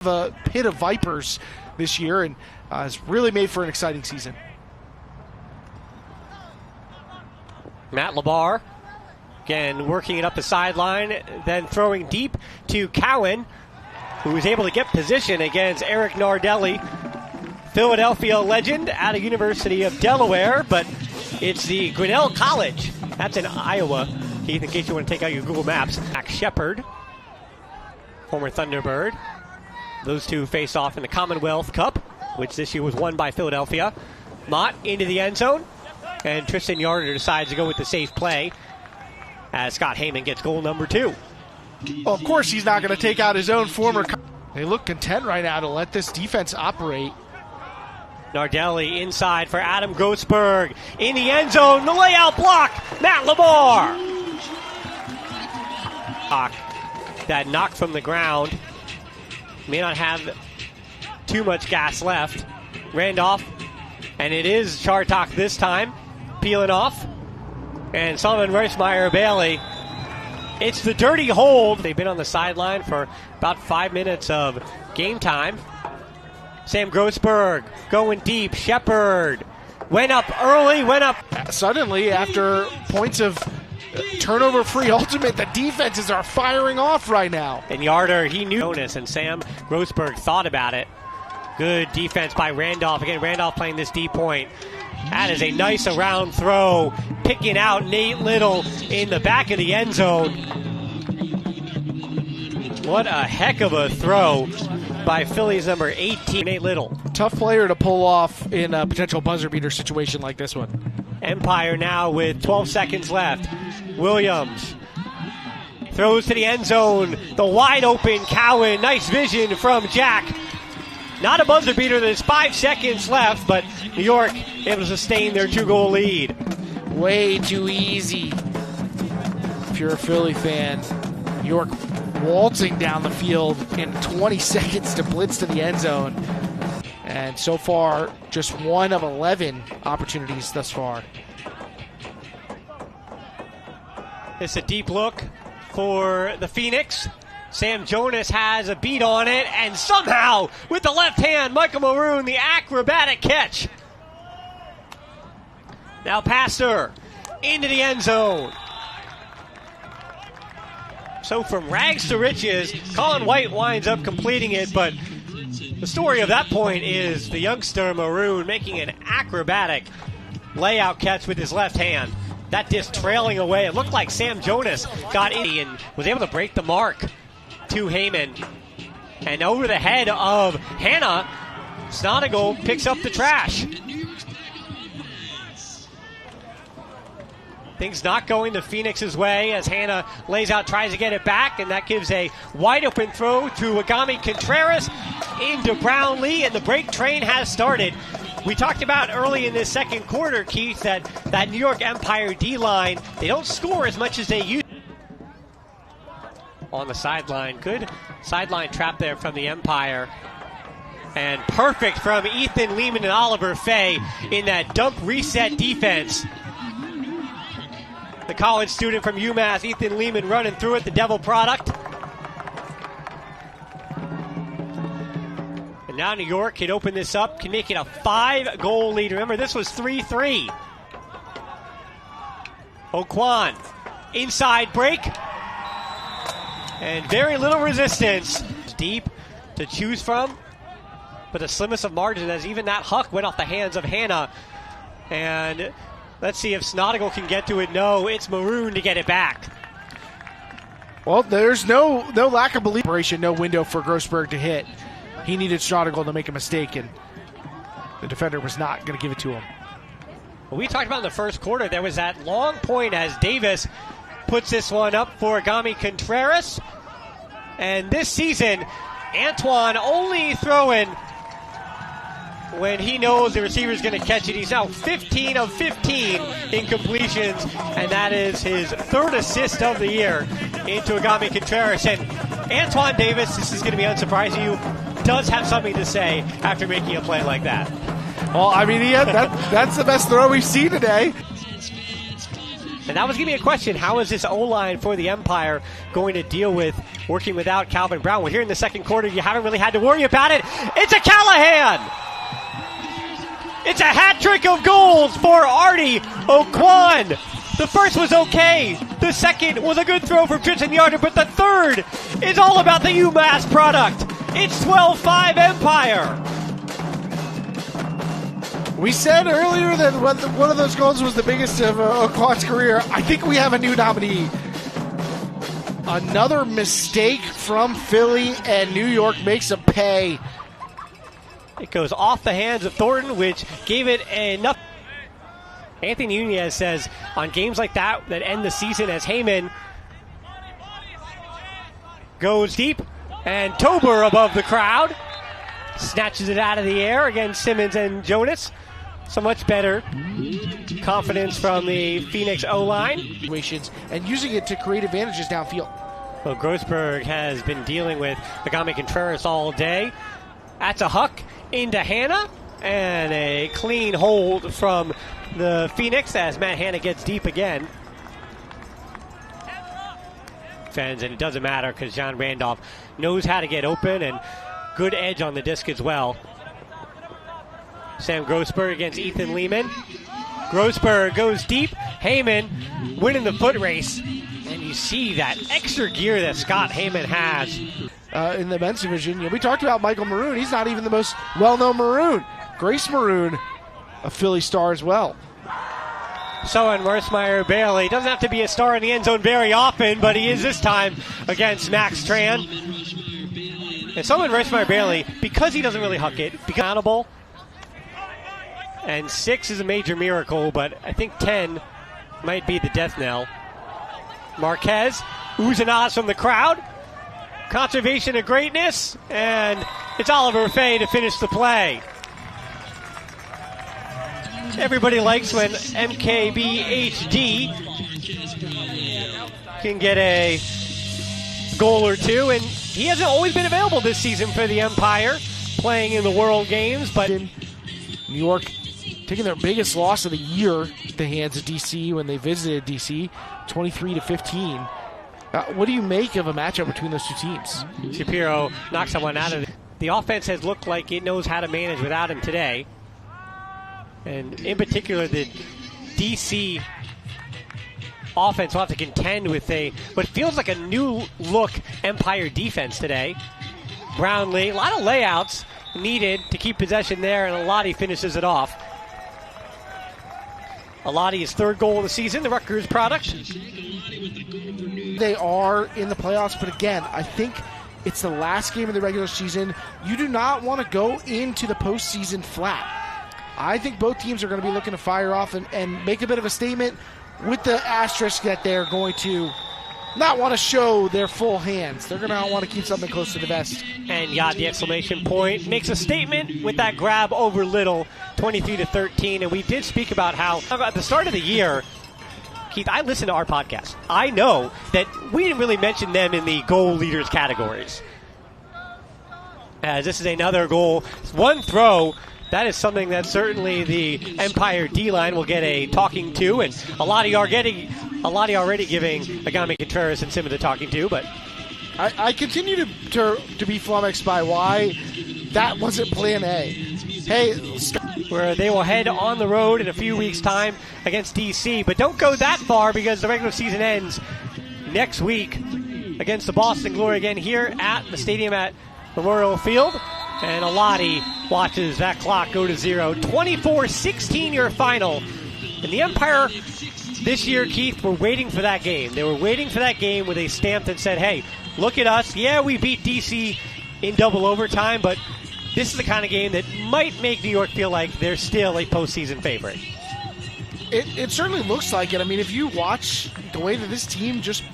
A pit of vipers this year, and has really made for an exciting season. Matt LeBar again working it up the sideline, then throwing deep to Cowan, who was able to get position against Eric Nardelli, Philadelphia legend out of University of Delaware, but it's the Grinnell College. That's in Iowa, Keith, in case you want to take out your Google Maps. Max Shepard, former Thunderbird. Those two face off in the Commonwealth Cup, which this year was won by Philadelphia. Mott into the end zone, and Tristan Yarder decides to go with the safe play as Scott Heyman gets goal number 2. Well, of course he's not going to take out his own former. They look content right now to let this defense operate. Nardelli inside for Adam Grossberg. In the end zone, the layout block, Matt LeBar. That knock from the ground. May not have too much gas left. Randolph, and it is Chartok this time, peeling off. And Sullivan Reismeyer Bailey. It's the dirty hold. They've been on the sideline for about 5 minutes of game time. Sam Grossberg going deep. Shepard went up early, went up. Suddenly, after points of turnover-free ultimate, the defenses are firing off right now. And Yarder, he knew bonus, and Sam Grossberg thought about it. Good defense by Randolph. Again, Randolph playing this deep point. That is a nice around throw, picking out Nate Little in the back of the end zone. What a heck of a throw by Phillies number 18, Nate Little. Tough player to pull off in a potential buzzer beater situation like this one. Empire now with 12 seconds left. Williams throws to the end zone. The wide open Cowan. Nice vision from Jack. Not a buzzer beater. There's 5 seconds left, but New York able to sustain their 2-goal lead. Way too easy. If you're a Philly fan, New York waltzing down the field in 20 seconds to blitz to the end zone. And so far, just 1 of 11 opportunities thus far. It's a deep look for the Phoenix. Sam Jonas has a beat on it, and somehow, with the left hand, Michael Maroon, the acrobatic catch. Now Pastor into the end zone. So from rags to riches, Colin White winds up completing it, but the story of that point is the youngster Maroon making an acrobatic layout catch with his left hand. That disc trailing away. It looked like Sam Jonas got in and was able to break the mark to Heyman. And over the head of Hannah, Snodigal picks up the trash. Things not going the Phoenix's way as Hannah lays out, tries to get it back, and that gives a wide open throw to Agami Contreras into Brownlee, and the break train has started. We talked about early in this second quarter, Keith, that New York Empire D-line, they don't score as much as they used. On the sideline, good sideline trap there from the Empire. And perfect from Ethan Lehman and Oliver Fay in that dump reset defense. The college student from UMass, Ethan Lehman, running through it, the Devil product. And now New York can open this up, can make it a 5-goal lead. Remember, this was 3-3. Oquan, inside break. And very little resistance. Deep to choose from, but the slimmest of margins as even that huck went off the hands of Hannah. And let's see if Snodigal can get to it. No, it's Maroon to get it back. Well, there's no lack of belief. No window for Grossberg to hit. He needed Snodigal to make a mistake, and the defender was not going to give it to him. Well, we talked about in the first quarter, there was that long point as Davis puts this one up for Agami Contreras. And this season, Antoine only throwing when he knows the receiver's going to catch it. He's now 15 of 15 in completions, and that is his 3rd assist of the year into Agami Contreras. And Antoine Davis, this is going to be unsurprising to you, does have something to say after making a play like that. Well, I mean, that's the best throw we've seen today. And that was going to be a question. How is this O-line for the Empire going to deal with working without Calvin Brown? Well, here in the second quarter, you haven't really had to worry about it. It's a Callahan! It's a hat trick of goals for Artie O'Quan. The first was okay. The second was a good throw from Tristan Yarder, but the third is all about the UMass product. It's 12-5 Empire. We said earlier that one of those goals was the biggest of O'Quan's career. I think we have a new nominee. Another mistake from Philly, and New York makes him pay. It goes off the hands of Thornton, which gave it enough. Anthony Nunez says on games like that end the season, as Heyman goes deep, and Tober above the crowd snatches it out of the air against Simmons and Jonas. So much better confidence from the Phoenix O-line. And using it to create advantages downfield. Well, Grossberg has been dealing with Agami Contreras all day. That's a huck into Hanna, and a clean hold from the Phoenix as Matt Hanna gets deep again. And it doesn't matter because John Randolph knows how to get open, and good edge on the disc as well. Sam Grossberg against Ethan Lehman. Grossberg goes deep. Heyman winning the foot race. And you see that extra gear that Scott Heyman has. In the men's division, we talked about Michael Maroon. He's not even the most well-known Maroon. Grace Maroon, a Philly star as well. So in Mercemeyer Bailey doesn't have to be a star in the end zone very often, but he is this time against Max Tran. And so in Mercemeyer Bailey, because he doesn't really huck it, accountable. And 6 is a major miracle, but I think 10 might be the death knell. Marquez, oohs and ahs from the crowd. Conservation of greatness, and it's Oliver Fay to finish the play. Everybody likes when MKBHD can get a goal or two, and he hasn't always been available this season for the Empire, playing in the World Games, but New York taking their biggest loss of the year at the hands of DC when they visited DC, 23-15. What do you make of a matchup between those two teams? Shapiro knocks someone out of it. The offense has looked like it knows how to manage without him today. And in particular, the DC offense will have to contend with what feels like a new look Empire defense today. Brownlee, a lot of layouts needed to keep possession there, and Alati finishes it off. Alati's third goal of the season, the Rutgers product. They are in the playoffs, but again, I think it's the last game of the regular season. You do not want to go into the postseason flat. I think both teams are going to be looking to fire off and make a bit of a statement, with the asterisk that they're going to not want to show their full hands. They're going to want to keep something close to the vest. And Yad, the exclamation point, makes a statement with that grab over Little, 23-13. And we did speak about how at the start of the year, Keith, I listen to our podcast. I know that we didn't really mention them in the goal leaders categories. As this is another goal, one throw. That is something that certainly the Empire D-line will get a talking to, and Alati already giving Agami Contreras and Simmons a talking to, but I continue to be flummoxed by why that wasn't plan A. Hey, where they will head on the road in a few weeks' time against DC, but don't go that far because the regular season ends next week against the Boston Glory again here at the stadium at Memorial Field. And Alati watches that clock go to 0. 24-16 your final. And the Empire this year, Keith, were waiting for that game. They were waiting for that game where they stamped and said, hey, look at us. Yeah, we beat DC in double overtime, but this is the kind of game that might make New York feel like they're still a postseason favorite. It certainly looks like it. I mean, if you watch the way that this team just